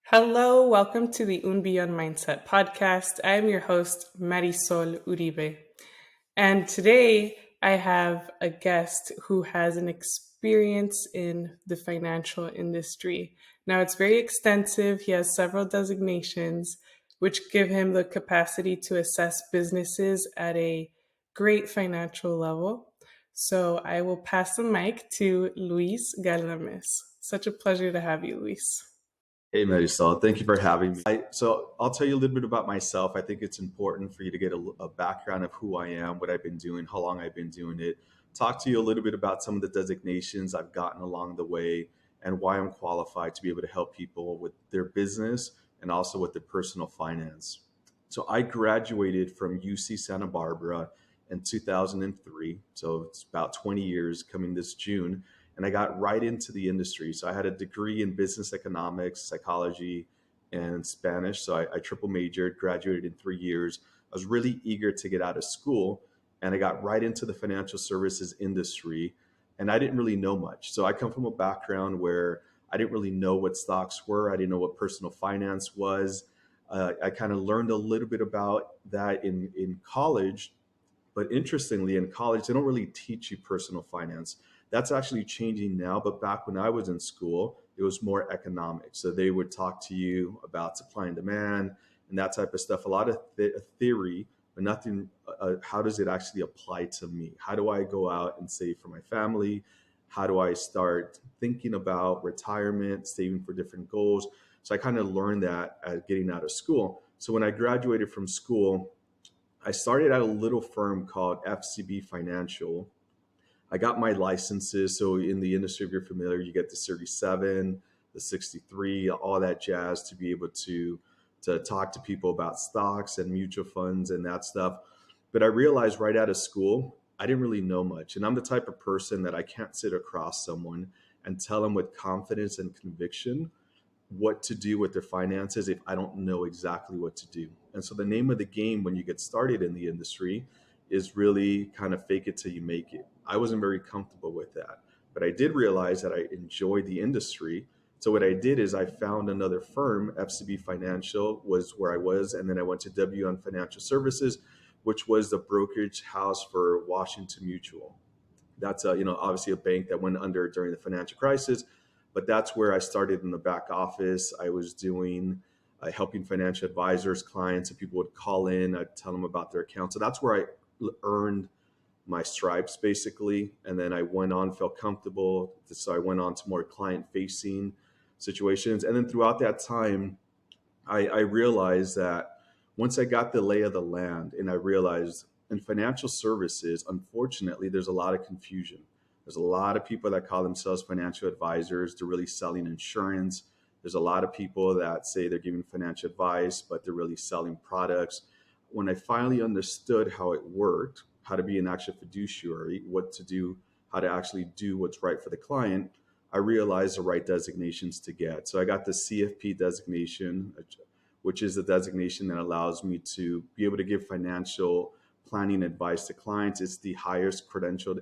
Hello, welcome to the Un Beyond Mindset podcast. I am your host, Marisol Uribe. And today I have a guest who has an experience in the financial industry. Now, it's very extensive. He has several designations, which give him the capacity to assess businesses at a great financial level. So I will pass the mic to Luis Galdamez. Such a pleasure to have you, Luis. Hey, Marisol, thank you for having me. So I'll tell you a little bit about myself. I think it's important for you to get a background of who I am, what I've been doing, how long I've been doing it. Talk to you a little bit about some of the designations I've gotten along the way and why I'm qualified to be able to help people with their business and also with their personal finance. So I graduated from UC Santa Barbara in 2003. So it's about 20 years coming this June, and I got right into the industry. So I had a degree in business economics, psychology, and Spanish. So I triple majored, graduated in 3 years. I was really eager to get out of school, and I got right into the financial services industry. And I didn't really know much. So I come from a background where I didn't really know what stocks were. I didn't know what personal finance was. I kind of learned a little bit about that in college. But interestingly, in college, they don't really teach you personal finance. That's actually changing now. But back when I was in school, it was more economic. So they would talk to you about supply and demand and that type of stuff. A lot of theory, but nothing. How does it actually apply to me? How do I go out and save for my family? How do I start thinking about retirement, saving for different goals? So I kind of learned that at getting out of school. So when I graduated from school, I started at a little firm called FCB Financial. I got my licenses. So in the industry, if you're familiar, you get the Series 7, the 63, all that jazz to be able to talk to people about stocks and mutual funds and that stuff. But I realized right out of school, I didn't really know much. And I'm the type of person that I can't sit across someone and tell them with confidence and conviction what to do with their finances if I don't know exactly what to do. And so the name of the game when you get started in the industry is really kind of fake it till you make it. I wasn't very comfortable with that, but I did realize that I enjoyed the industry. So what I did is I found another firm, FCB Financial was where I was, and then I went to WN Financial Services, which was the brokerage house for Washington Mutual. That's obviously a bank that went under during the financial crisis, but that's where I started in the back office. I was doing helping financial advisors, clients, and people would call in. I'd tell them about their account. So that's where I earned my stripes basically. And then I went on, felt comfortable. So I went on to more client facing situations. And then throughout that time, I realized that once I got the lay of the land and I realized in financial services, unfortunately, there's a lot of confusion. There's a lot of people that call themselves financial advisors. They're really selling insurance. There's a lot of people that say they're giving financial advice, but they're really selling products. When I finally understood how it worked, how to be an actual fiduciary, what to do, how to actually do what's right for the client, I realized the right designations to get. So I got the CFP designation, which is the designation that allows me to be able to give financial planning advice to clients. It's the highest credentialed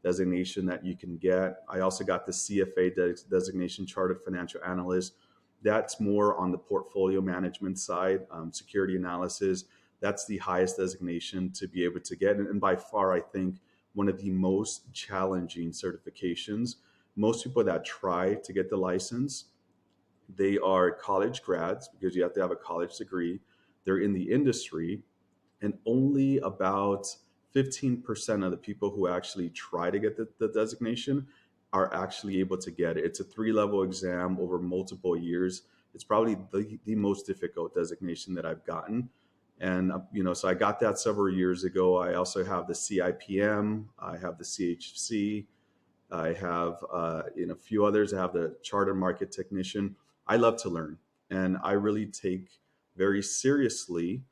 designation that you can get. I also got the CFA designation, Chartered Financial Analyst. That's more on the portfolio management side, security analysis. That's the highest designation to be able to get. And by far, I think one of the most challenging certifications. Most people that try to get the license, they are college grads because you have to have a college degree. They're in the industry, and only about 15% of the people who actually try to get the designation are actually able to get it. It's a 3-level exam over multiple years. It's probably the most difficult designation that I've gotten. And, so I got that several years ago. I also have the CIPM. I have the CHC. I have, a few others. I have the Chartered Market Technician. I love to learn, and I really take very seriously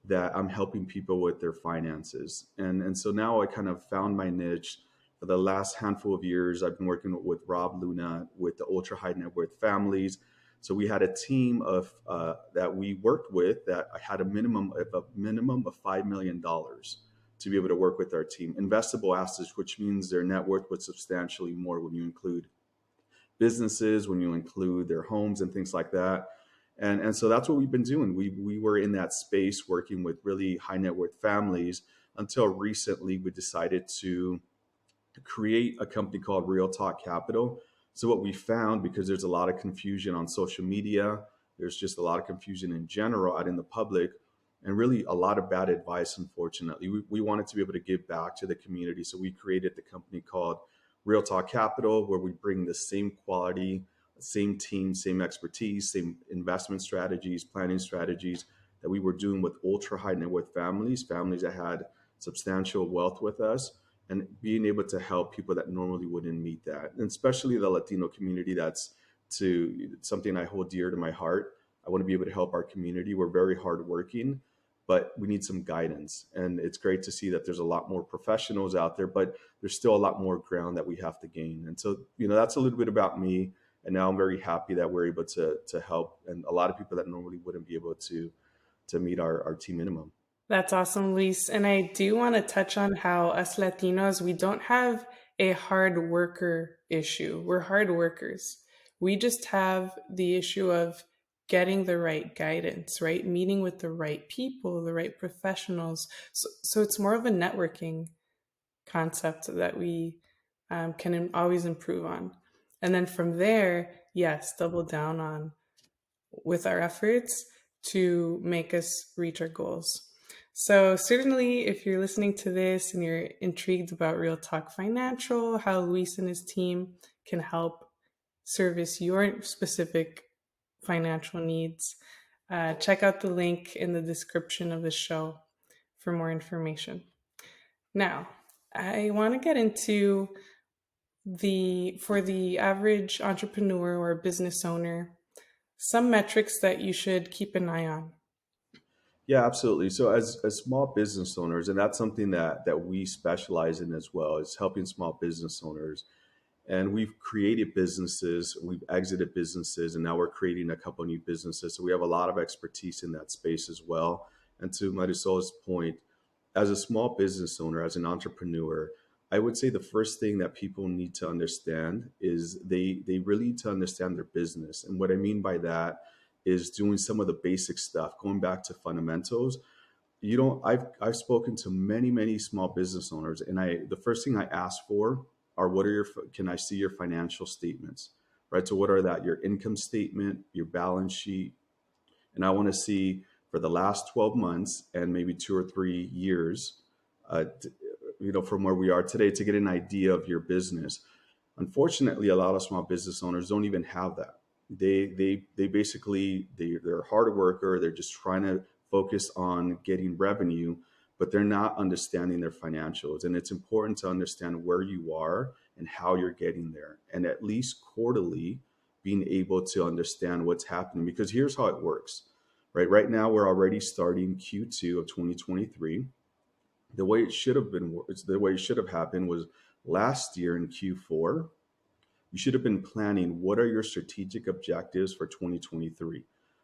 that I'm helping people with their finances. And so now I kind of found my niche. For the last handful of years, I've been working with Rob Luna with the ultra high net worth families. So we had a team of that we worked with that had a minimum of $5 million to be able to work with our team. Investable assets, which means their net worth was substantially more when you include businesses, when you include their homes and things like that. And so that's what we've been doing. We were in that space working with really high net worth families until recently we decided to create a company called Real Talk Capital. So what we found, because there's a lot of confusion on social media, there's just a lot of confusion in general out in the public, and really a lot of bad advice, unfortunately. We wanted to be able to give back to the community. So we created the company called Real Talk Capital, where we bring the same quality, same team, same expertise, same investment strategies, planning strategies that we were doing with ultra high net worth families, families that had substantial wealth with us, and being able to help people that normally wouldn't meet that, and especially the Latino community. That's to something I hold dear to my heart. I want to be able to help our community. We're very hardworking, but we need some guidance. And it's great to see that there's a lot more professionals out there, but there's still a lot more ground that we have to gain. And so, that's a little bit about me. And now I'm very happy that we're able to help, and a lot of people that normally wouldn't be able to meet our team minimum. That's awesome, Luis. And I do want to touch on how us Latinos, we don't have a hard worker issue. We're hard workers. We just have the issue of getting the right guidance, right? Meeting with the right people, the right professionals. So it's more of a networking concept that we can always improve on. And then from there, yes, double down on with our efforts to make us reach our goals. So certainly, if you're listening to this and you're intrigued about Real Talk Financial, how Luis and his team can help service your specific financial needs, check out the link in the description of the show for more information. Now, I want to get into for the average entrepreneur or business owner, some metrics that you should keep an eye on. Yeah, absolutely. So as small business owners, and that's something that we specialize in as well, is helping small business owners. And we've created businesses, we've exited businesses, and now we're creating a couple new businesses. So we have a lot of expertise in that space as well. And to Marisol's point, as a small business owner, as an entrepreneur, I would say the first thing that people need to understand is they really need to understand their business. And what I mean by that is doing some of the basic stuff, going back to fundamentals. I've spoken to many small business owners, and the first thing I ask for are, can I see your financial statements, right? So what are that? Your income statement, your balance sheet, and I want to see for the last 12 months and maybe 2 or 3 years, from where we are today, to get an idea of your business. Unfortunately, a lot of small business owners don't even have that. They basically, they're a hard worker. They're just trying to focus on getting revenue, but they're not understanding their financials. And it's important to understand where you are and how you're getting there, and at least quarterly being able to understand what's happening. Because here's how it works, right? Right now, we're already starting Q2 of 2023. The way it should have happened was last year in Q4. You should have been planning, what are your strategic objectives for 2023?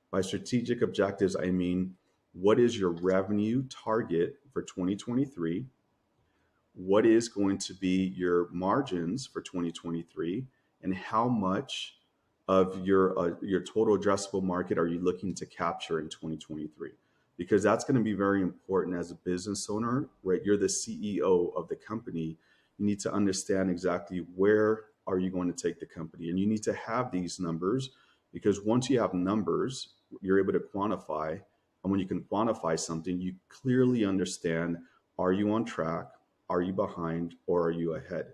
By strategic objectives, I mean, what is your revenue target for 2023? What is going to be your margins for 2023? And how much of your total addressable market are you looking to capture in 2023? Because that's going to be very important as a business owner, right? You're the CEO of the company. You need to understand exactly where are you going to take the company, and you need to have these numbers, because once you have numbers, you're able to quantify. And when you can quantify something, you clearly understand, are you on track? Are you behind? Or are you ahead?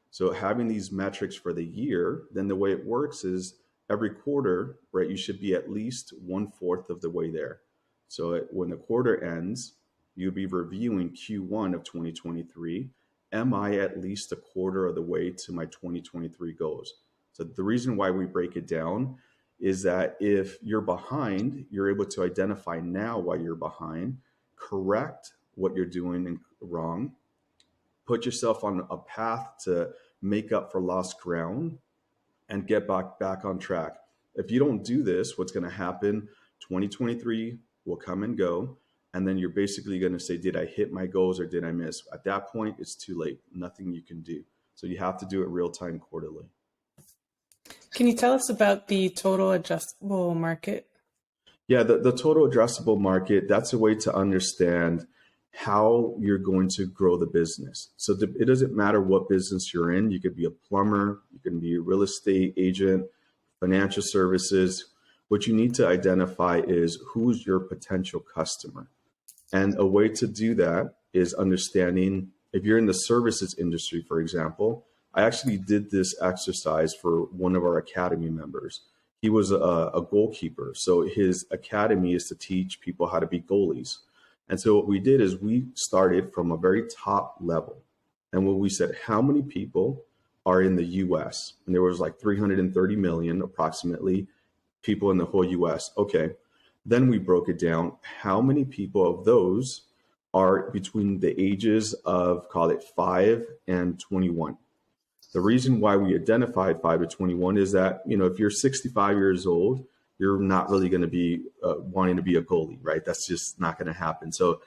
So having these metrics for the year, then the way it works is every quarter, right, you should be at least 1/4 of the way there. So when the quarter ends, you'll be reviewing Q1 of 2023. Am I at least a quarter of the way to my 2023 goals? So the reason why we break it down is that if you're behind, you're able to identify now why you're behind, correct what you're doing wrong, put yourself on a path to make up for lost ground, and get back on track. If you don't do this, what's going to happen? 2023 will come and go, and then you're basically going to say, did I hit my goals or did I miss? At that point, it's too late. Nothing you can do. So you have to do it real time, quarterly. Can you tell us about the total adjustable market? Yeah, the total addressable market, that's a way to understand how you're going to grow the business. So it doesn't matter what business you're in. You could be a plumber, you can be a real estate agent, financial services. What you need to identify is who's your potential customer. And a way to do that is understanding if you're in the services industry, for example. I actually did this exercise for one of our academy members. He was a goalkeeper. So his academy is to teach people how to be goalies. And so what we did is we started from a very top level. And when we said, how many people are in the US? And there was like 330 million approximately people in the whole US. Okay. Then we broke it down. How many people of those are between the ages of, call it 5 and 21? The reason why we identified 5 to 21 is that, if you're 65 years old, you're not really going to be wanting to be a goalie, right? That's just not going to happen. So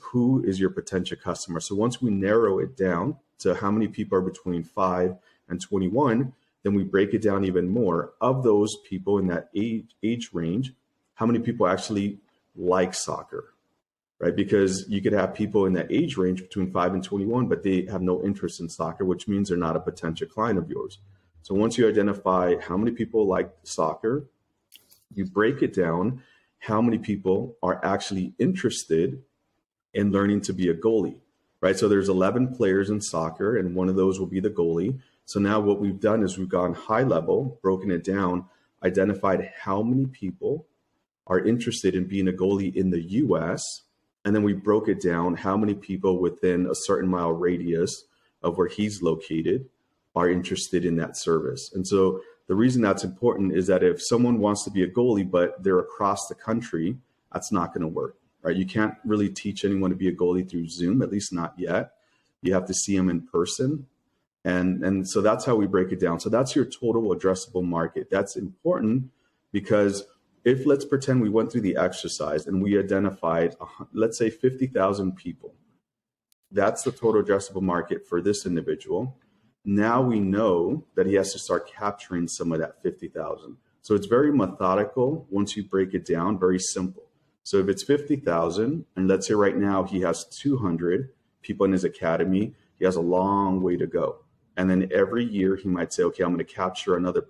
who is your potential customer? So once we narrow it down to how many people are between 5 and 21, then we break it down even more. Of those people in that age range, how many people actually like soccer, right? Because you could have people in that age range between 5 and 21, but they have no interest in soccer, which means they're not a potential client of yours. So once you identify how many people like soccer, you break it down, how many people are actually interested in learning to be a goalie, right? So there's 11 players in soccer, and one of those will be the goalie. So now what we've done is we've gone high level, broken it down, identified how many people are interested in being a goalie in the US. And then we broke it down how many people within a certain mile radius of where he's located are interested in that service. And so the reason that's important is that if someone wants to be a goalie, but they're across the country, that's not going to work, right? You can't really teach anyone to be a goalie through Zoom, at least not yet. You have to see them in person. And so that's how we break it down. So that's your total addressable market. That's important because if let's pretend we went through the exercise and we identified, let's say 50,000 people, that's the total addressable market for this individual. Now we know that he has to start capturing some of that 50,000. So it's very methodical once you break it down, very simple. So if it's 50,000, and let's say right now he has 200 people in his academy, he has a long way to go. And then every year he might say, okay, I'm going to capture another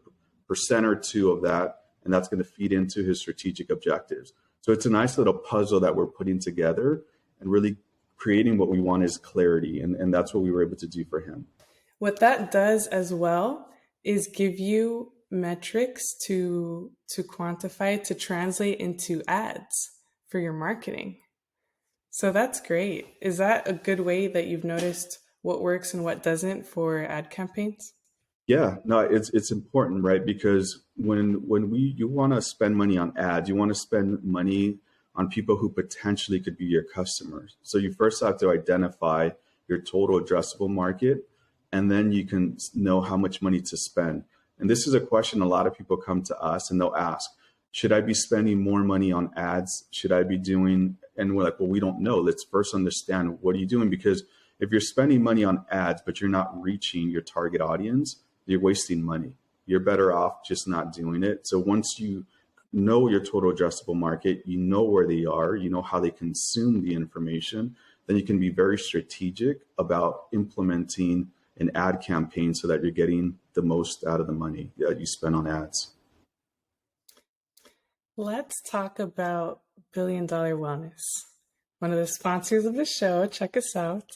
percent or two of that, and that's going to feed into his strategic objectives. So it's a nice little puzzle that we're putting together and really creating what we want is clarity. And that's what we were able to do for him. What that does as well is give you metrics to quantify, to translate into ads for your marketing. So that's great. Is that a good way that you've noticed what works and what doesn't for ad campaigns? Yeah, no, it's important, right? Because when you want to spend money on ads, you want to spend money on people who potentially could be your customers. So you first have to identify your total addressable market, and then you can know how much money to spend. And this is a question a lot of people come to us and they'll ask, should I be spending more money on ads? Should I be doing, and we're like, well, we don't know. Let's first understand what are you doing? Because if you're spending money on ads, but you're not reaching your target audience, you're wasting money. You're better off just not doing it. So once you know your total addressable market, you know where they are, you know how they consume the information, then you can be very strategic about implementing an ad campaign so that you're getting the most out of the money that you spend on ads. Let's talk about Billion Dollar Wellness, one of the sponsors of the show. Check us out.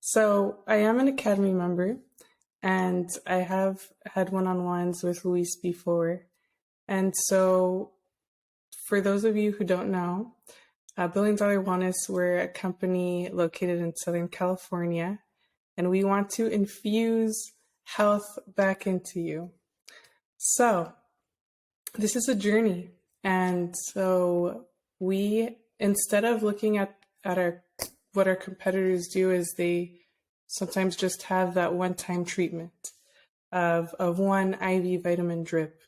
So I am an Academy member, and I have had one-on-ones with Luis before. And so for those of you who don't know, Billion Dollar Wellness, we're a company located in Southern California, and we want to infuse health back into you. So this is a journey. And so we, instead of looking at what our competitors do, is they sometimes just have that one-time treatment of one IV vitamin drip,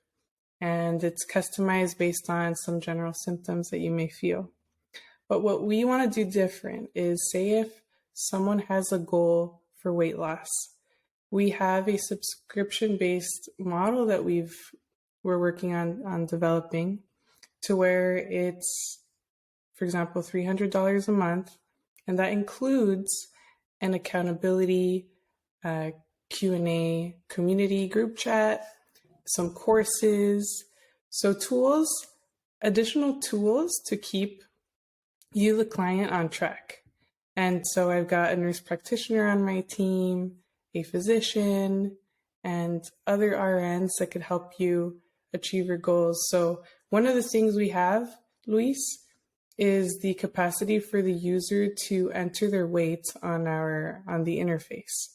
and it's customized based on some general symptoms that you may feel. But what we want to do different is, say if someone has a goal for weight loss, we have a subscription-based model that we're working on developing, to where it's, for example, $300 a month, and that includes an accountability Q&A community group chat, some courses, so tools, additional tools to keep you, the client, on track. And so I've got a nurse practitioner on my team, a physician, and other RNs that could help you achieve your goals. So one of the things we have, Luis, is the capacity for the user to enter their weight on the interface.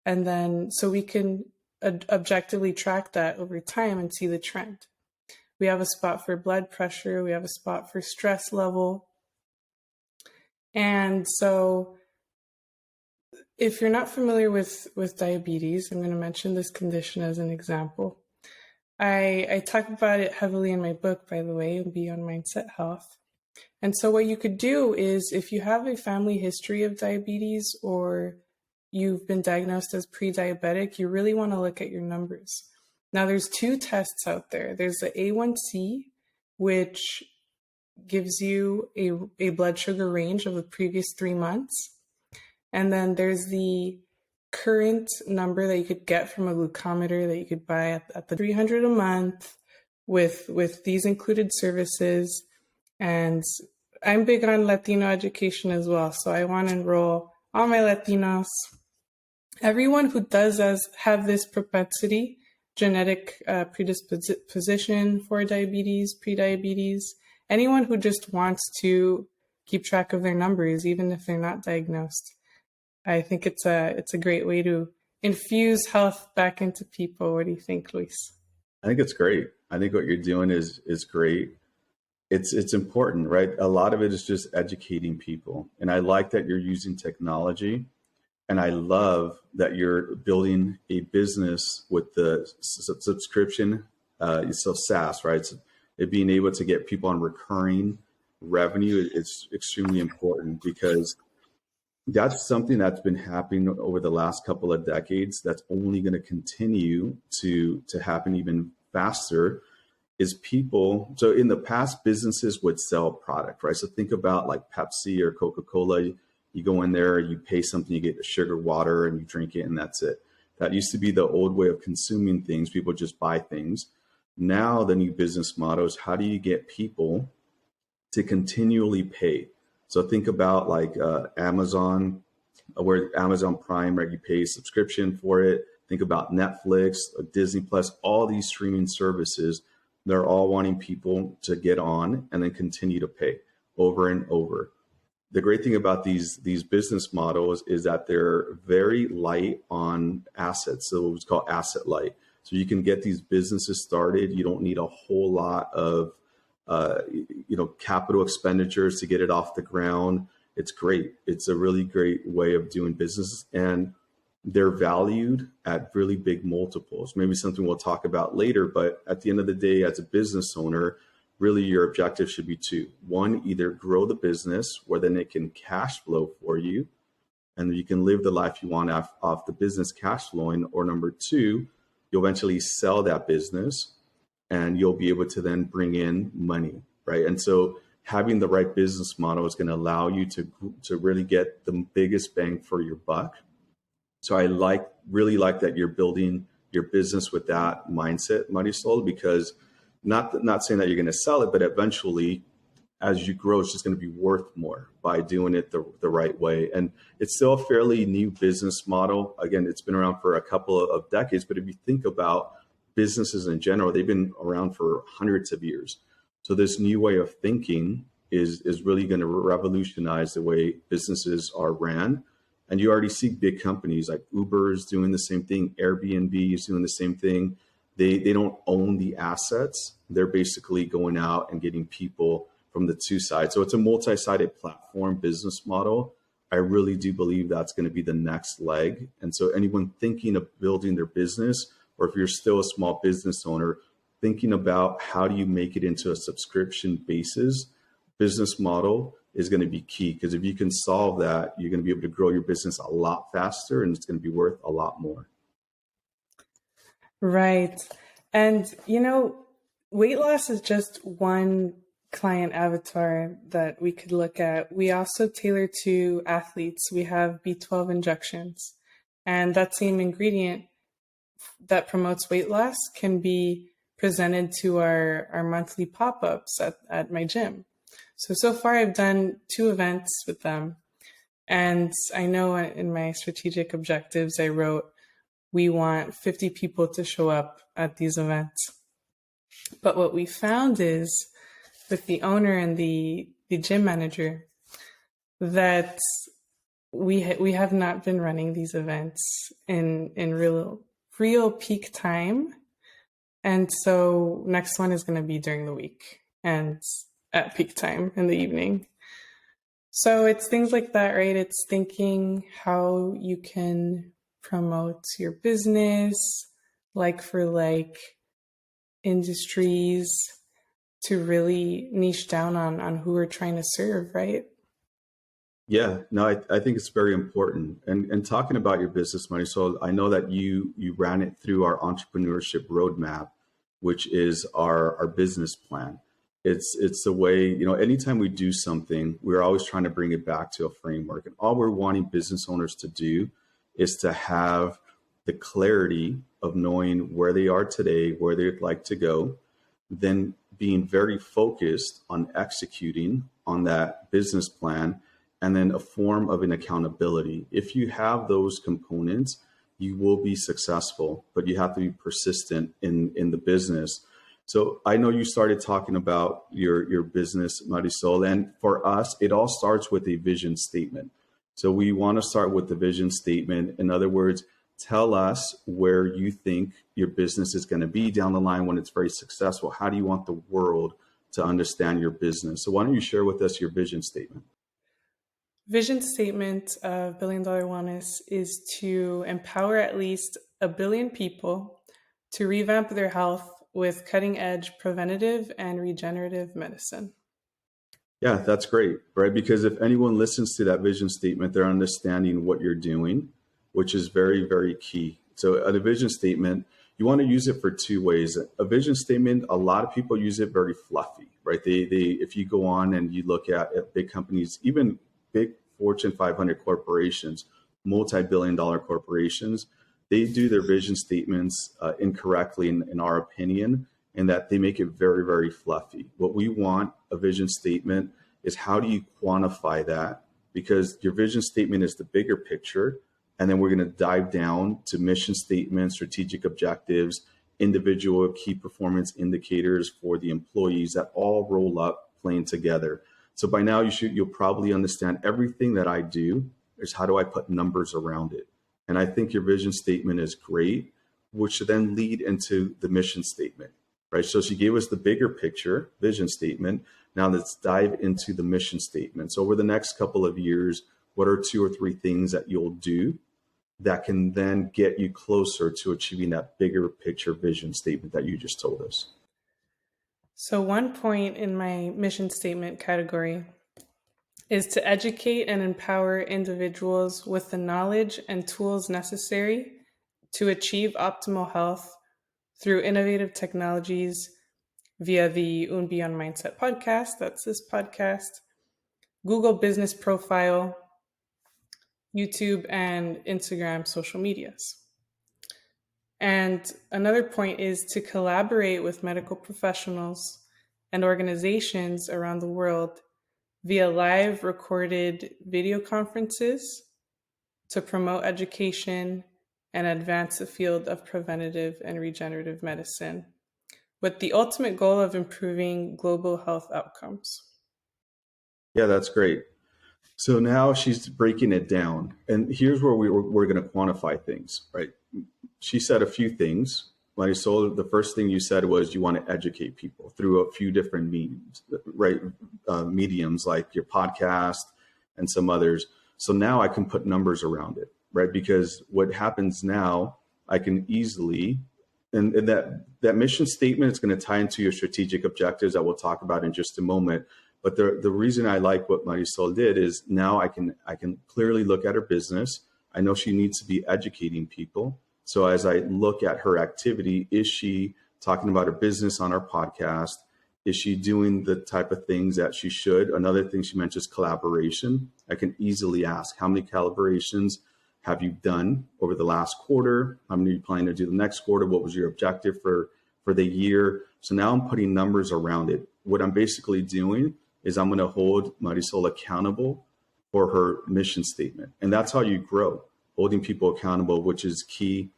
And then so we can objectively track that over time and see the trend. We have a spot for blood pressure, we have a spot for stress level. And so if you're not familiar with diabetes, I'm going to mention this condition as an example. I talk about it heavily in my book, by the way, Beyond Mindset Health. And so what you could do is, if you have a family history of diabetes or you've been diagnosed as pre-diabetic, you really want to look at your numbers. Now, there's two tests out there. There's the A1C, which gives you a blood sugar range of the previous 3 months. And then there's the current number that you could get from a glucometer that you could buy at the $300 a month with these included services. And I'm big on Latino education as well. So I want to enroll all my Latinos, everyone who does have this propensity, genetic predisposition for diabetes, prediabetes, anyone who just wants to keep track of their numbers, even if they're not diagnosed. I think it's a great way to infuse health back into people. What do you think, Luis? I think it's great. I think what you're doing is great. It's important, right? A lot of it is just educating people. And I like that you're using technology. And I love that you're building a business with the subscription, so SaaS, right? So it being able to get people on recurring revenue is extremely important, because that's something that's been happening over the last couple of decades. That's only going to continue to happen even faster. Is people, so in the past, businesses would sell product, right? So think about like Pepsi or Coca-Cola. You go in there, you pay something, you get sugar water, and you drink it, and that's it. That used to be the old way of consuming things. People just buy things. Now the new business model is, how do you get people to continually pay? So think about like Amazon, where Amazon Prime, right? You pay a subscription for it. Think about Netflix, Disney Plus, all these streaming services. They're all wanting people to get on and then continue to pay over and over. The great thing about these business models is that they're very light on assets. So it's called asset light. So you can get these businesses started. You don't need a whole lot of capital expenditures to get it off the ground. It's great. It's a really great way of doing business, and they're valued at really big multiples. Maybe something we'll talk about later, but at the end of the day, as a business owner, really your objective should be two. One, either grow the business where then it can cash flow for you and you can live the life you want off the business cash flowing, or number two, you'll eventually sell that business and you'll be able to then bring in money, right? And so having the right business model is going to allow you to really get the biggest bang for your buck. So I really like that you're building your business with that mindset, Marisol, because not saying that you're going to sell it, but eventually as you grow, it's just going to be worth more by doing it the right way. And it's still a fairly new business model. Again, it's been around for a couple of decades, but if you think about businesses in general, they've been around for hundreds of years. So this new way of thinking is really going to revolutionize the way businesses are ran. And you already see big companies like Uber is doing the same thing. Airbnb is doing the same thing. They don't own the assets. They're basically going out and getting people from the two sides. So it's a multi-sided platform business model. I really do believe that's going to be the next leg. And so anyone thinking of building their business, or if you're still a small business owner, thinking about how do you make it into a subscription basis business model is going to be key. Because if you can solve that, you're going to be able to grow your business a lot faster and it's going to be worth a lot more. Right. And, Weight loss is just one client avatar that we could look at. We also tailor to athletes. We have B12 injections, and that same ingredient that promotes weight loss can be presented to our monthly pop-ups at my gym. So far I've done 2 events with them. And I know in my strategic objectives, I wrote, we want 50 people to show up at these events. But what we found is with the owner and the gym manager that we have not been running these events in real peak time. And so next one is going to be during the week and at peak time in the evening. So it's things like that, right? It's thinking how you can promote your business, like for like industries, to really niche down on who we're trying to serve, right? Yeah, no, I think it's very important. And talking about your business, Marisol, I know that you ran it through our entrepreneurship roadmap, which is our business plan. It's the way, anytime we do something, we're always trying to bring it back to a framework. And all we're wanting business owners to do is to have the clarity of knowing where they are today, where they'd like to go, then being very focused on executing on that business plan, and then a form of an accountability. If you have those components, you will be successful, but you have to be persistent in the business. So I know you started talking about your business, Marisol, and for us, it all starts with a vision statement. So we want to start with the vision statement. In other words, tell us where you think your business is going to be down the line when it's very successful. How do you want the world to understand your business? So why don't you share with us your vision statement? Vision statement of Billion Dollar Wellness is to empower at least 1 billion people to revamp their health with cutting edge preventative and regenerative medicine. Yeah, that's great, right? Because if anyone listens to that vision statement, they're understanding what you're doing, which is very, very key. So a vision statement, you want to use it for 2 ways. A vision statement, a lot of people use it very fluffy, right? They if you go on and you look at big companies, even big Fortune 500 corporations, multi-billion dollar corporations, they do their vision statements incorrectly, in our opinion, in that they make it very, very fluffy. What we want a vision statement is, how do you quantify that? Because your vision statement is the bigger picture. And then we're going to dive down to mission statements, strategic objectives, individual key performance indicators for the employees that all roll up playing together. So by now you'll probably understand everything that I do is, how do I put numbers around it? And I think your vision statement is great, which should then lead into the mission statement, right? So she gave us the bigger picture vision statement. Now let's dive into the mission statement. So over the next couple of years, what are 2 or 3 things that you'll do that can then get you closer to achieving that bigger picture vision statement that you just told us? So one point in my mission statement category is to educate and empower individuals with the knowledge and tools necessary to achieve optimal health through innovative technologies via the Un Beyond Mindset podcast, that's this podcast, Google Business Profile, YouTube, and Instagram social medias. And another point is to collaborate with medical professionals and organizations around the world via live recorded video conferences to promote education and advance the field of preventative and regenerative medicine, with the ultimate goal of improving global health outcomes. Yeah, that's great. So now she's breaking it down. And here's where we're going to quantify things, right? She said a few things. Marisol, the first thing you said was you want to educate people through a few different mediums, right? Mediums like your podcast and some others. So now I can put numbers around it, right? Because what happens now, I can easily, and that mission statement is going to tie into your strategic objectives that we'll talk about in just a moment. But the reason I like what Marisol did is, now I can clearly look at her business. I know she needs to be educating people. So as I look at her activity, is she talking about her business on our podcast? Is she doing the type of things that she should? Another thing she mentioned is collaboration. I can easily ask, how many collaborations have you done over the last quarter? How many are you planning to do the next quarter? What was your objective for the year? So now I'm putting numbers around it. What I'm basically doing is I'm going to hold Marisol accountable for her mission statement. And that's how you grow, holding people accountable, which is key.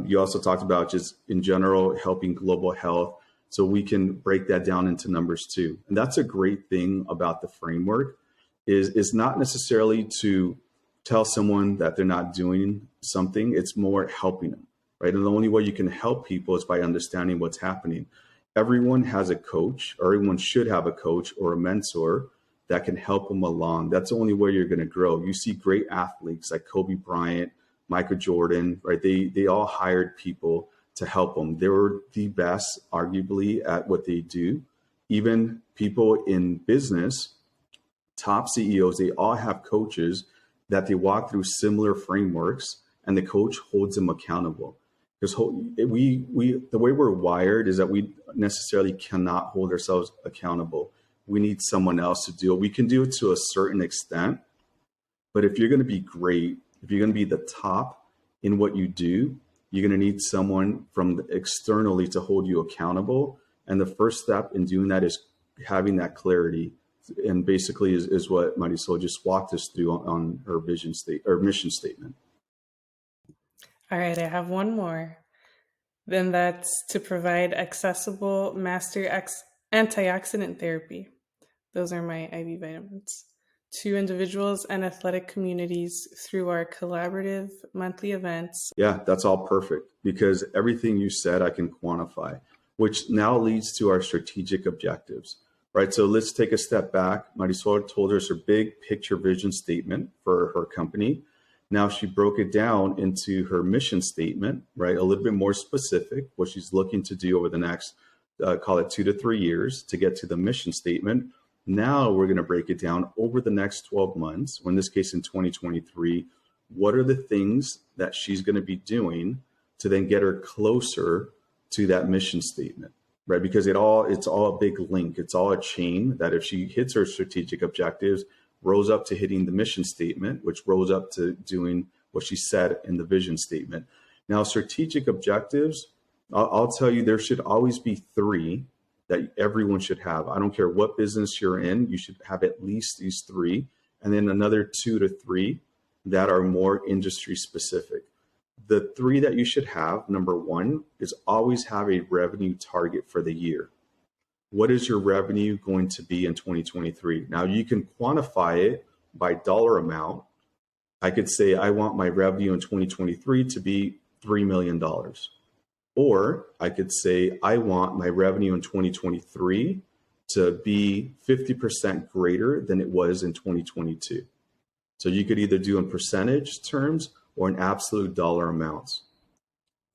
You also talked about just in general, helping global health. So we can break that down into numbers too. And that's a great thing about the framework is not necessarily to tell someone that they're not doing something. It's more helping them, right? And the only way you can help people is by understanding what's happening. Everyone has a coach, or everyone should have a coach or a mentor that can help them along. That's the only way you're going to grow. You see great athletes like Kobe Bryant, Michael Jordan, right? They all hired people to help them. They were the best, arguably, at what they do. Even people in business, top CEOs, they all have coaches that they walk through similar frameworks, and the coach holds them accountable. Because the way we're wired is that we necessarily cannot hold ourselves accountable. We need someone else to do it. We can do it to a certain extent, but if you're going to be great, if you're going to be the top in what you do, you're going to need someone from externally to hold you accountable. And the first step in doing that is having that clarity. And basically is what Marisol just walked us through on her mission statement. All right, I have one more. Then that's to provide accessible antioxidant therapy. Those are my IV vitamins to individuals and athletic communities through our collaborative monthly events. Yeah, that's all perfect because everything you said I can quantify, which now leads to our strategic objectives, right? So let's take a step back. Marisol told us her big picture vision statement for her company. Now she broke it down into her mission statement, right? A little bit more specific, what she's looking to do over the next, call it 2 to 3 years to get to the mission statement. Now we're going to break it down over the next 12 months, or in this case in 2023, what are the things that she's going to be doing to then get her closer to that mission statement, right? Because it's all a big link. It's all a chain that if she hits her strategic objectives, rose up to hitting the mission statement, which rose up to doing what she said in the vision statement. Now, strategic objectives, I'll tell you, there should always be 3 that everyone should have. I don't care what business you're in, you should have at least these 3, and then another 2 to 3 that are more industry specific. The 3 that you should have, number 1, is always have a revenue target for the year. What is your revenue going to be in 2023? Now you can quantify it by dollar amount. I could say I want my revenue in 2023 to be $3 million. Or I could say I want my revenue in 2023 to be 50% greater than it was in 2022. So you could either do in percentage terms or in absolute dollar amounts.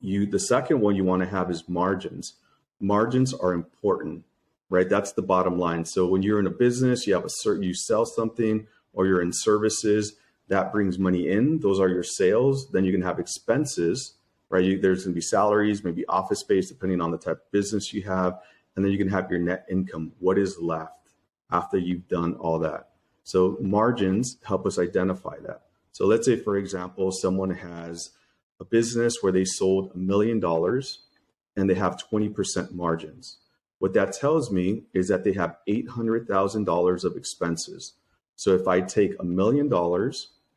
The second one you want to have is margins. Margins are important, right? That's the bottom line. So when you're in a business, you sell something or you're in services, that brings money in. Those are your sales. Then you can have expenses, right? There's going to be salaries, maybe office space, depending on the type of business you have. And then you can have your net income. What is left after you've done all that? So margins help us identify that. So let's say, for example, someone has a business where they sold $1 million and they have 20% margins. What that tells me is that they have $800,000 of expenses. So if I take $1 million,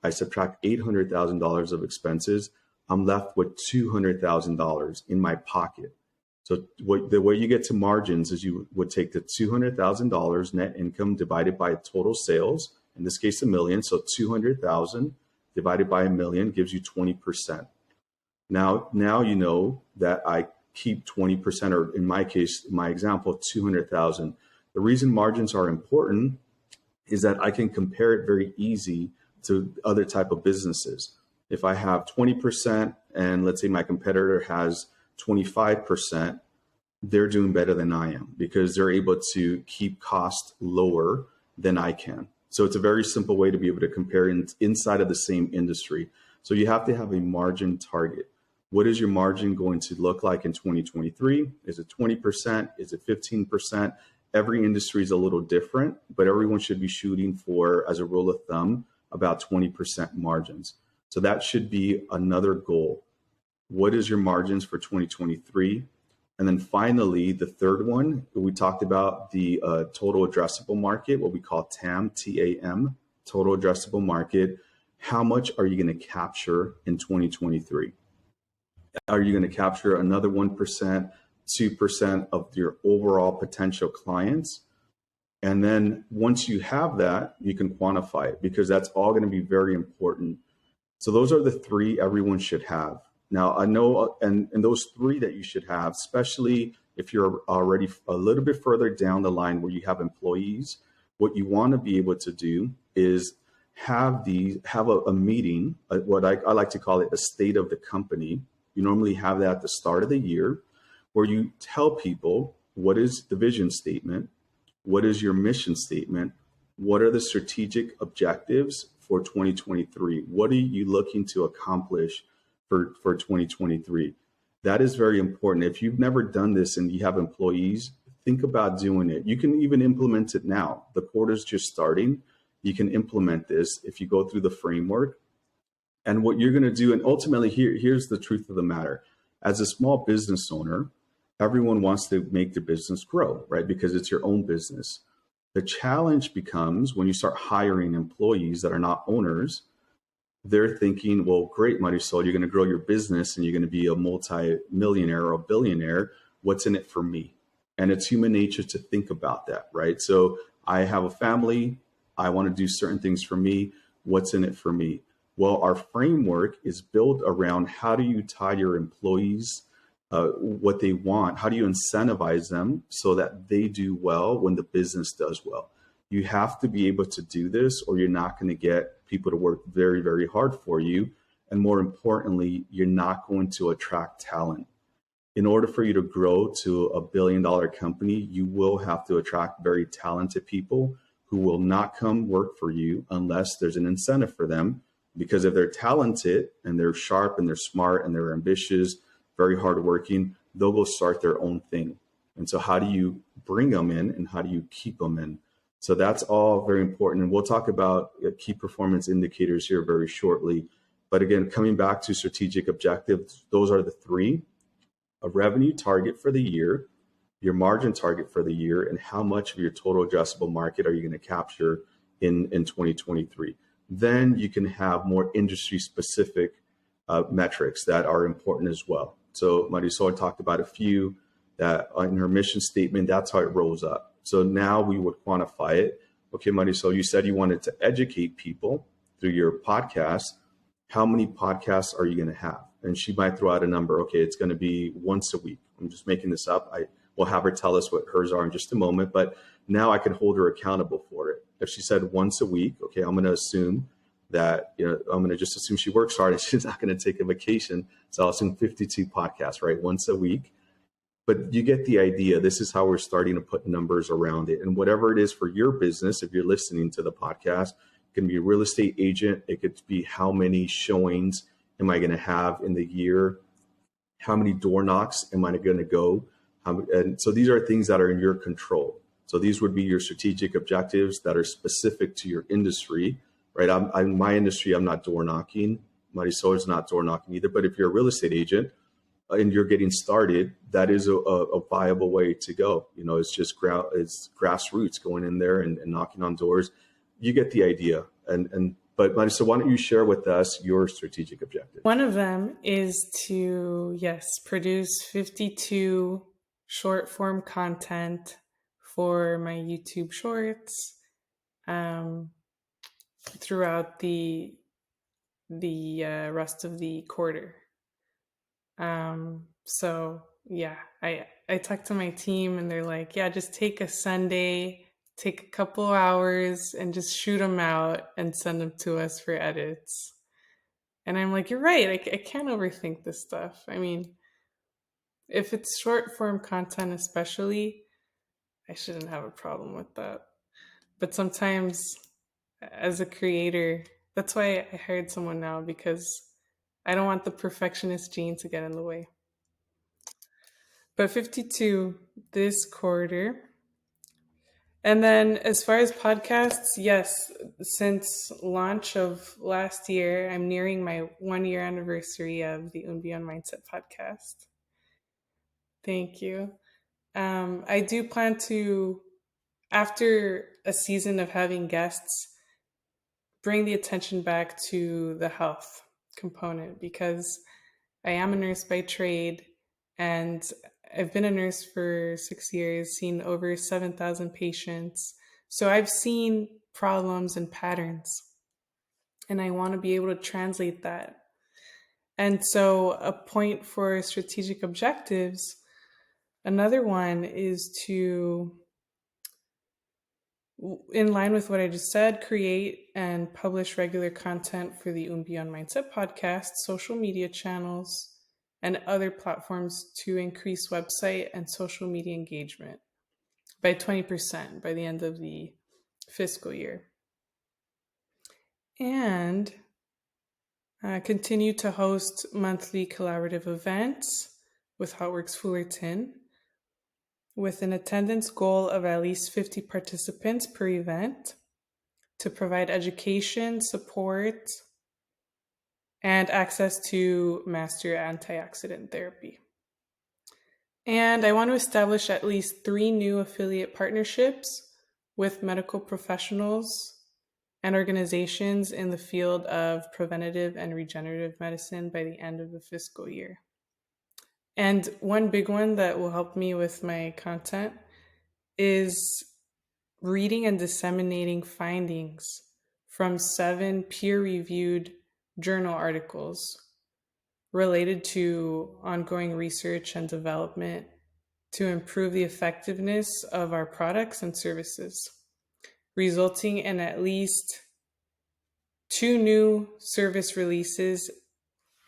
I subtract $800,000 of expenses, I'm left with $200,000 in my pocket. So the way you get to margins is you would take the $200,000 net income divided by total sales, in this case, $1 million. So 200,000 divided by $1 million gives you 20%. Now you know that I keep 20%, or in my case, my example, 200,000. The reason margins are important is that I can compare it very easy to other type of businesses. If I have 20% and let's say my competitor has 25%, they're doing better than I am because they're able to keep costs lower than I can. So it's a very simple way to be able to compare inside of the same industry. So you have to have a margin target. What is your margin going to look like in 2023? Is it 20%? Is it 15%? Every industry is a little different, but everyone should be shooting for, as a rule of thumb, about 20% margins. So that should be another goal. What is your margins for 2023? And then finally, the third one, we talked about the total addressable market, what we call TAM, T-A-M, total addressable market. How much are you going to capture in 2023? Are you going to capture another 1%, 2% of your overall potential clients? And then once you have that, you can quantify it, because that's all going to be very important. So those are the three everyone should have. Now, I know, and those three that you should have, especially if you're already a little bit further down the line where you have employees, what you want to be able to do is have a meeting, what I like to call it a state of the company. You normally have that at the start of the year, where you tell people what is the vision statement, what is your mission statement, what are the strategic objectives for 2023, what are you looking to accomplish for 2023. That is very important. If you've never done this and you have employees, think about doing it. You can even implement it now. The quarter's just starting. You can implement this if you go through the framework. And what you're going to do, and ultimately here's the truth of the matter. As a small business owner, everyone wants to make their business grow, right? Because it's your own business. The challenge becomes when you start hiring employees that are not owners. They're thinking, well, great, Marisol, you're going to grow your business and you're going to be a multi-millionaire or a billionaire. What's in it for me? And it's human nature to think about that, right? So I have a family. I want to do certain things for me. What's in it for me? Well, our framework is built around how do you tie your employees, what they want? How do you incentivize them so that they do well when the business does well? You have to be able to do this, or you're not going to get people to work very, very hard for you. And more importantly, you're not going to attract talent. In order for you to grow to a billion-dollar company, you will have to attract very talented people who will not come work for you unless there's an incentive for them. Because if they're talented and they're sharp and they're smart and they're ambitious, very hardworking, they'll go start their own thing. And so how do you bring them in and how do you keep them in? So that's all very important. And we'll talk about key performance indicators here very shortly. But again, coming back to strategic objectives, those are the three: a revenue target for the year, your margin target for the year, and how much of your total addressable market are you going to capture in 2023. Then you can have more industry specific metrics that are important as well. So Marisol talked about a few that in her mission statement, that's how it rolls up. So now we would quantify it. Okay, Marisol, you said you wanted to educate people through your podcast. How many podcasts are you going to have? And she might throw out a number. Okay, it's going to be once a week. I'm just making this up. I will have her tell us what hers are in just a moment, but now I can hold her accountable for it. If she said once a week, okay, I'm going to assume that, I'm going to just assume she works hard and she's not going to take a vacation. So I'll assume 52 podcasts, right? Once a week. But you get the idea. This is how we're starting to put numbers around it. And whatever it is for your business, if you're listening to the podcast, it can be a real estate agent. It could be how many showings am I going to have in the year? How many door knocks am I going to go? And so these are things that are in your control. So these would be your strategic objectives that are specific to your industry, right? I'm my industry, I'm not door knocking. Marisol is not door knocking either. But if you're a real estate agent and you're getting started, that is a viable way to go. It's just it's grassroots, going in there and knocking on doors. You get the idea. But Marisol, why don't you share with us your strategic objective? One of them is to, produce 52 short form content for my YouTube shorts throughout the rest of the quarter. I talked to my team and they're like, just take a Sunday, take a couple hours and just shoot them out and send them to us for edits. And I'm like, you're right. I can't overthink this stuff. I mean, if it's short form content, especially, I shouldn't have a problem with that. But sometimes as a creator, that's why I hired someone now, because I don't want the perfectionist gene to get in the way. But 52 this quarter. And then as far as podcasts, yes, since launch of last year, I'm nearing my 1 year anniversary of the Un Beyond Mindset podcast. Thank you. I do plan to, after a season of having guests, bring the attention back to the health component because I am a nurse by trade and I've been a nurse for 6 years, seen over 7,000 patients. So I've seen problems and patterns, and I want to be able to translate that. And so, a point for strategic objectives, another one is to, in line with what I just said, create and publish regular content for the Un Beyond Mindset podcast, social media channels, and other platforms to increase website and social media engagement by 20% by the end of the fiscal year. And continue to host monthly collaborative events with Hotworks Fullerton with an attendance goal of at least 50 participants per event to provide education, support, and access to master antioxidant therapy. And I want to establish at least 3 new affiliate partnerships with medical professionals and organizations in the field of preventative and regenerative medicine by the end of the fiscal year. And one big one that will help me with my content is reading and disseminating findings from 7 peer-reviewed journal articles related to ongoing research and development to improve the effectiveness of our products and services, resulting in at least 2 new service releases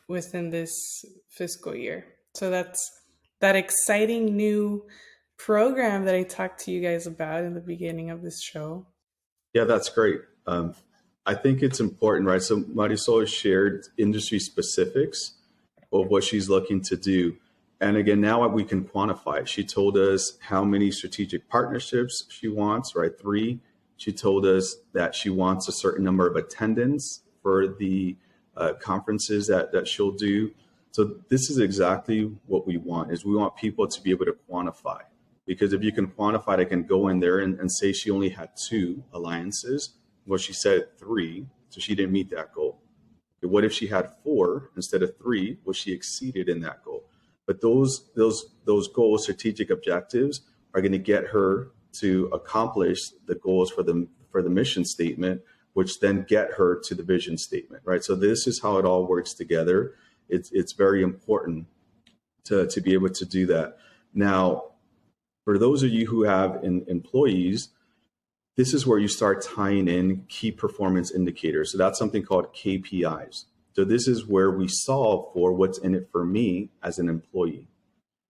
within this fiscal year. So that's that exciting new program that I talked to you guys about in the beginning of this show. Yeah, that's great. I think it's important, right? So Marisol has shared industry specifics of what she's looking to do. And again, now we can quantify it. She told us how many strategic partnerships she wants, right? 3. She told us that she wants a certain number of attendance for the conferences that she'll do. So this is exactly what we want, is we want people to be able to quantify. Because if you can quantify it, I can go in there and say she only had 2 alliances. Well, she said 3, so she didn't meet that goal. Okay, what if she had 4 instead of 3? Well, she exceeded in that goal. But those goals, strategic objectives, are going to get her to accomplish the goals for the mission statement, which then get her to the vision statement, right? So this is how it all works together. It's very important to be able to do that. Now, for those of you who have employees, this is where you start tying in key performance indicators. So that's something called KPIs. So this is where we solve for what's in it for me as an employee.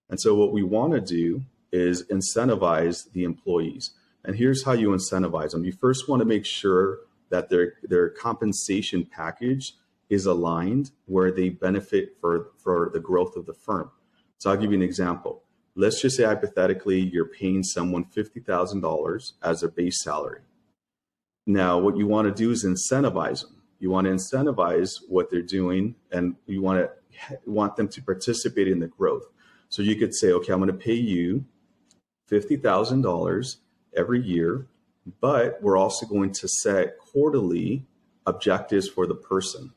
And so what we want to do is incentivize the employees. And here's how you incentivize them. You first want to make sure that their compensation package is aligned where they benefit for the growth of the firm. So I'll give you an example. Let's just say hypothetically you're paying someone $50,000 as a base salary. Now, what you want to do is incentivize them. You want to incentivize what they're doing, and you want them to participate in the growth. So you could say, okay, I'm going to pay you $50,000 every year, but we're also going to set quarterly objectives for the person.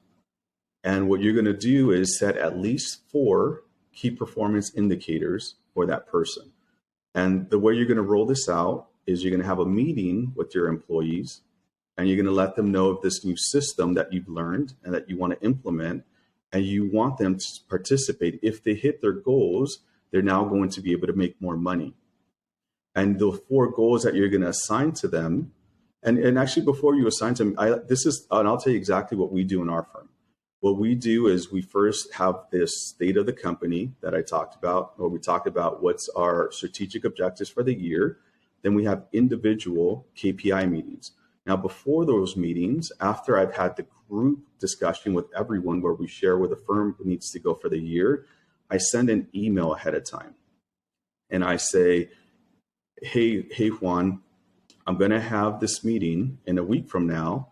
And what you're going to do is set at least 4 key performance indicators for that person. And the way you're going to roll this out is you're going to have a meeting with your employees, and you're going to let them know of this new system that you've learned and that you want to implement, and you want them to participate. If they hit their goals, they're now going to be able to make more money. And the 4 goals that you're going to assign to them, and actually before you assign to them, I'll tell you exactly what we do in our firm. What we do is we first have this state of the company that I talked about, where we talk about what's our strategic objectives for the year. Then we have individual KPI meetings. Now, before those meetings, after I've had the group discussion with everyone where we share where the firm needs to go for the year, I send an email ahead of time. And I say, hey, Juan, I'm going to have this meeting in a week from now.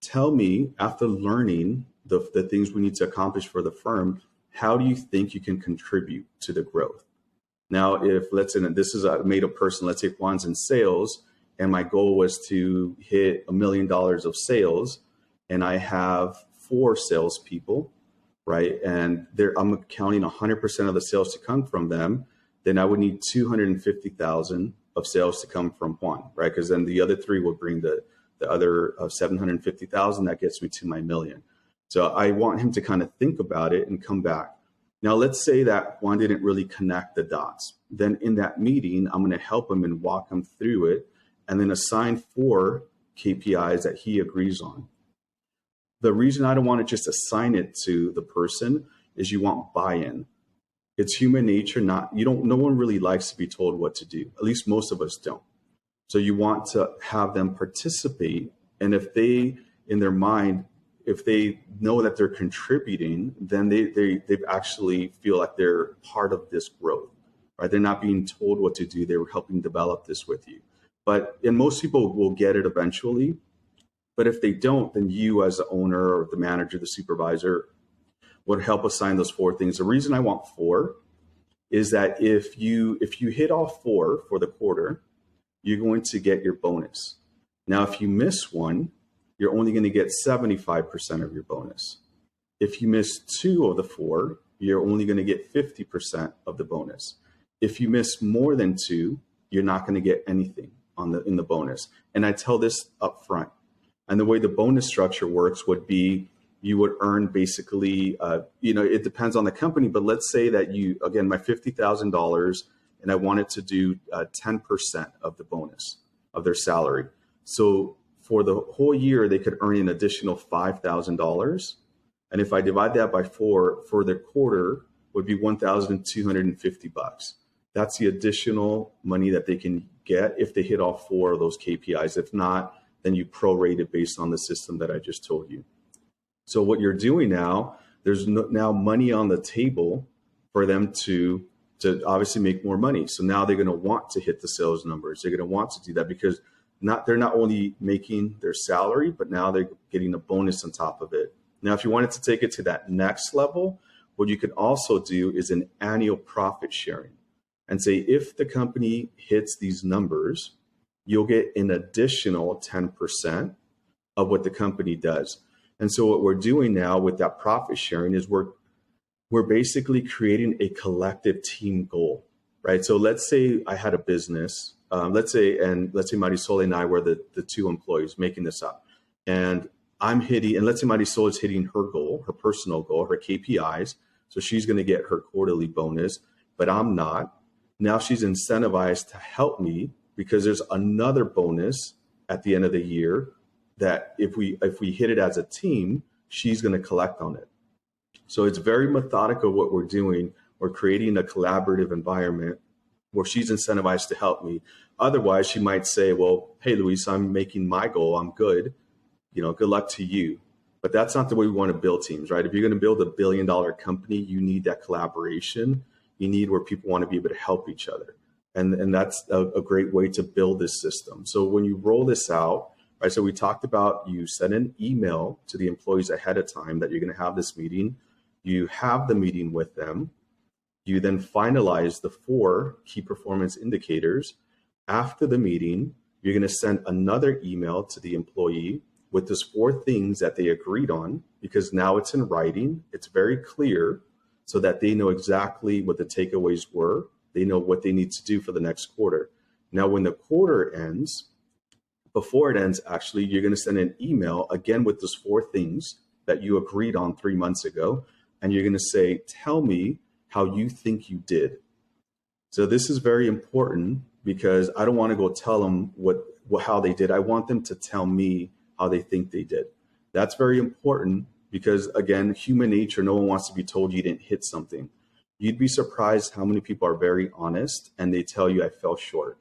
Tell me, after learning the things we need to accomplish for the firm, how do you think you can contribute to the growth? Now, if let's say this is a made up person, let's say Juan's in sales, and my goal was to hit $1 million of sales, and I have 4 salespeople, right? And I'm counting 100% of the sales to come from them. Then I would need 250,000 of sales to come from Juan, right? Because then the other 3 will bring the other 750,000. That gets me to my $1 million. So I want him to kind of think about it and come back. Now, let's say that Juan didn't really connect the dots. Then in that meeting, I'm going to help him and walk him through it and then assign 4 KPIs that he agrees on. The reason I don't want to just assign it to the person is you want buy-in. It's human nature. No one really likes to be told what to do. At least most of us don't. So you want to have them participate. And if they, in their mind, if they know that they're contributing, then they actually feel like they're part of this growth, right? They're not being told what to do. They were helping develop this with you. And most people will get it eventually. But if they don't, then you as the owner or the manager, the supervisor would help assign those 4 things. The reason I want 4 is that if you hit all 4 for the quarter, you're going to get your bonus. Now, if you miss one, you're only going to get 75% of your bonus. If you miss 2 of the 4, you're only going to get 50% of the bonus. If you miss more than 2, you're not going to get anything in the bonus. And I tell this up front. And the way the bonus structure works would be you would earn basically, it depends on the company, but let's say that my $50,000, and I wanted to do 10% of the bonus of their salary. So for the whole year, they could earn an additional $5,000. And if I divide that by 4 for the quarter, would be $1,250. That's the additional money that they can get if they hit all 4 of those KPIs. If not, then you prorate it based on the system that I just told you. So what you're doing now, there's now money on the table for them to obviously make more money. So now they're going to want to hit the sales numbers. They're going to want to do that because they're not only making their salary, but now they're getting a bonus on top of it. Now, if you wanted to take it to that next level, what you could also do is an annual profit sharing and say, if the company hits these numbers, you'll get an additional 10% of what the company does. And so what we're doing now with that profit sharing is we're basically creating a collective team goal, right? So let's say I had a business, let's say Marisol and I were the 2 employees making this up. And let's say Marisol is hitting her goal, her personal goal, her KPIs. So she's going to get her quarterly bonus, but I'm not. Now she's incentivized to help me because there's another bonus at the end of the year that if we hit it as a team, she's going to collect on it. So it's very methodical what we're doing. We're creating a collaborative environment where she's incentivized to help me. Otherwise, she might say, well, hey, Luis, I'm making my goal. I'm good. Good luck to you. But that's not the way we want to build teams, right? If you're going to build $1 billion company, you need that collaboration. You need where people want to be able to help each other. And that's a great way to build this system. So when you roll this out, right, so we talked about you send an email to the employees ahead of time that you're going to have this meeting. You have the meeting with them. You then finalize the 4 key performance indicators. After the meeting, you're going to send another email to the employee with those 4 things that they agreed on, because now it's in writing. It's very clear so that they know exactly what the takeaways were. They know what they need to do for the next quarter. Now, when the quarter ends, before it ends, actually, you're going to send an email again with those 4 things that you agreed on 3 months ago. And you're going to say, tell me how you think you did. So this is very important because I don't want to go tell them how they did. I want them to tell me how they think they did. That's very important because, again, human nature, no one wants to be told you didn't hit something. You'd be surprised how many people are very honest and they tell you I fell short.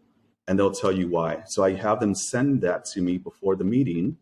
and they'll tell you why. So I have them send that to me before the meeting.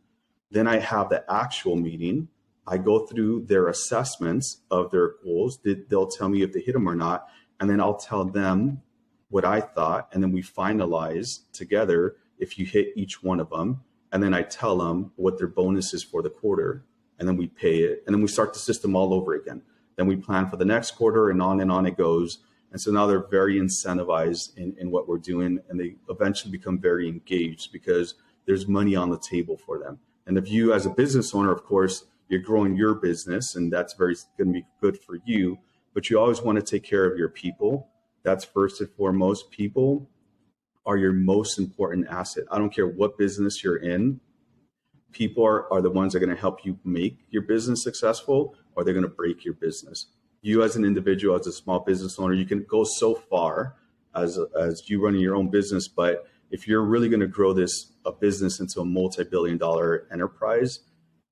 Then I have the actual meeting. I go through their assessments of their goals. They'll tell me if they hit them or not. And then I'll tell them what I thought. And then we finalize together if you hit each one of them. And then I tell them what their bonus is for the quarter. And then we pay it. And then we start the system all over again. Then we plan for the next quarter, and on it goes. And so now they're very incentivized in what we're doing. And they eventually become very engaged because there's money on the table for them. And if you, as a business owner, of course, you're growing your business, and that's going to be good for you. But you always want to take care of your people. That's first and foremost. People are your most important asset. I don't care what business you're in. People are the ones that are going to help you make your business successful, or they're going to break your business. You as an individual, as a small business owner, you can go so far as you running your own business. But if you're really going to grow a business into a multi-billion-dollar enterprise,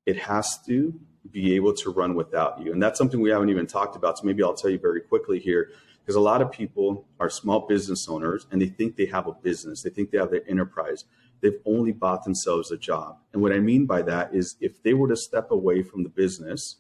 it has to be able to run without you. And that's something we haven't even talked about. So maybe I'll tell you very quickly here, because a lot of people are small business owners and they think they have a business. They think they have their enterprise. They've only bought themselves a job. And what I mean by that is if they were to step away from the business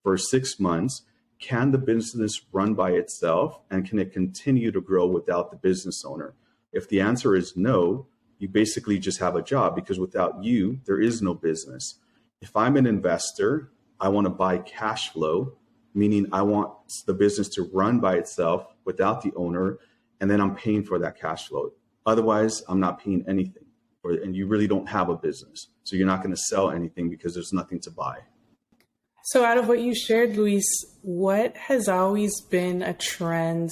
for 6 months, can the business run by itself, and can it continue to grow without the business owner? If the answer is no, you basically just have a job, because without you, there is no business. If I'm an investor, I want to buy cash flow, meaning I want the business to run by itself without the owner, and then I'm paying for that cash flow. Otherwise, I'm not paying anything, and you really don't have a business. So you're not going to sell anything because there's nothing to buy. So out of what you shared, Luis, what has always been a trend?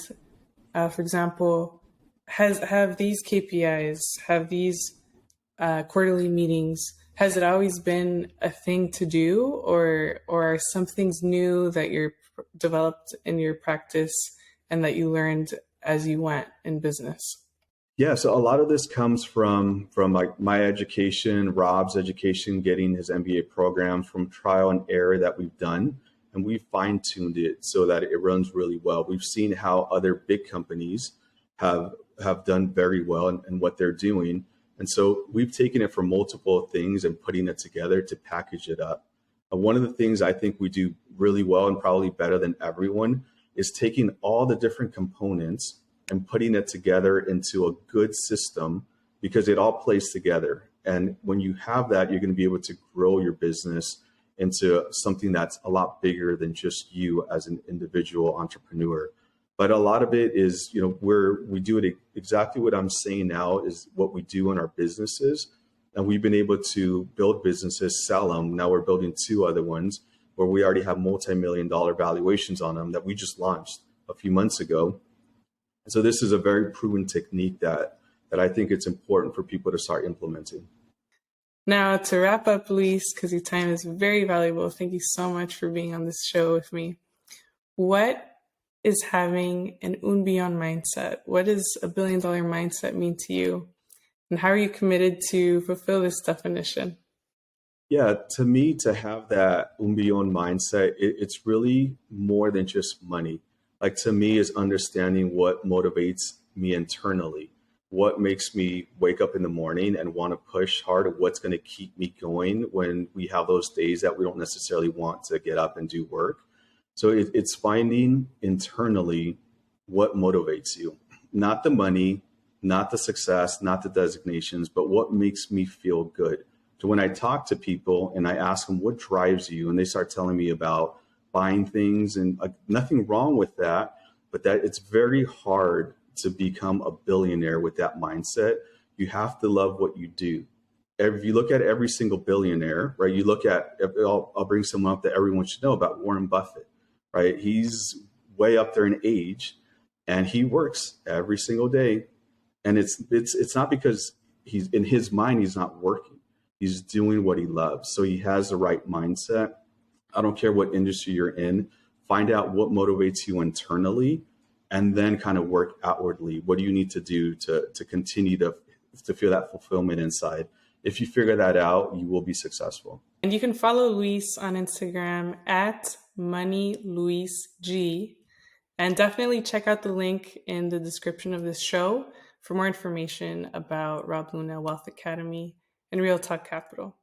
For example, have these KPIs, have these quarterly meetings, has it always been a thing to do, or are some things new that you're developed in your practice and that you learned as you went in business? Yeah, so a lot of this comes from like my education, Rob's education, getting his MBA programs, from trial and error that we've done, and we've fine-tuned it so that it runs really well. We've seen how other big companies have done very well in what they're doing. And so we've taken it from multiple things and putting it together to package it up. One of the things I think we do really well, and probably better than everyone, is taking all the different components and putting it together into a good system, because it all plays together. And when you have that, you're going to be able to grow your business into something that's a lot bigger than just you as an individual entrepreneur. But a lot of it is, we do it exactly what I'm saying now is what we do in our businesses. And we've been able to build businesses, sell them. Now we're building 2 other ones where we already have multi-million-dollar valuations on them that we just launched a few months ago. And so this is a very proven technique that I think it's important for people to start implementing. Now, to wrap up, Luis, because your time is very valuable, thank you so much for being on this show with me. What is having an un billón mindset? What does $1 billion mindset mean to you? And how are you committed to fulfill this definition? Yeah, to me, to have that un billón mindset, it's really more than just money. Like, to me, is understanding what motivates me internally, what makes me wake up in the morning and want to push hard, what's going to keep me going when we have those days that we don't necessarily want to get up and do work. So it's finding internally what motivates you, not the money, not the success, not the designations, but what makes me feel good. So when I talk to people and I ask them, what drives you? And they start telling me about buying things, and nothing wrong with that, but that it's very hard to become a billionaire with that mindset. You have to love what you do. If you look at every single billionaire, right, you look at, I'll bring someone up that everyone should know about, Warren Buffett, right? He's way up there in age and he works every single day. And it's not because he's in his mind, he's not working. He's doing what he loves. So he has the right mindset. I don't care what industry you're in, find out what motivates you internally and then kind of work outwardly. What do you need to do to continue to feel that fulfillment inside? If you figure that out, you will be successful. And you can follow Luis on Instagram at MoneyLuisG, and definitely check out the link in the description of this show for more information about Rob Luna Wealth Academy and Real Talk Capital.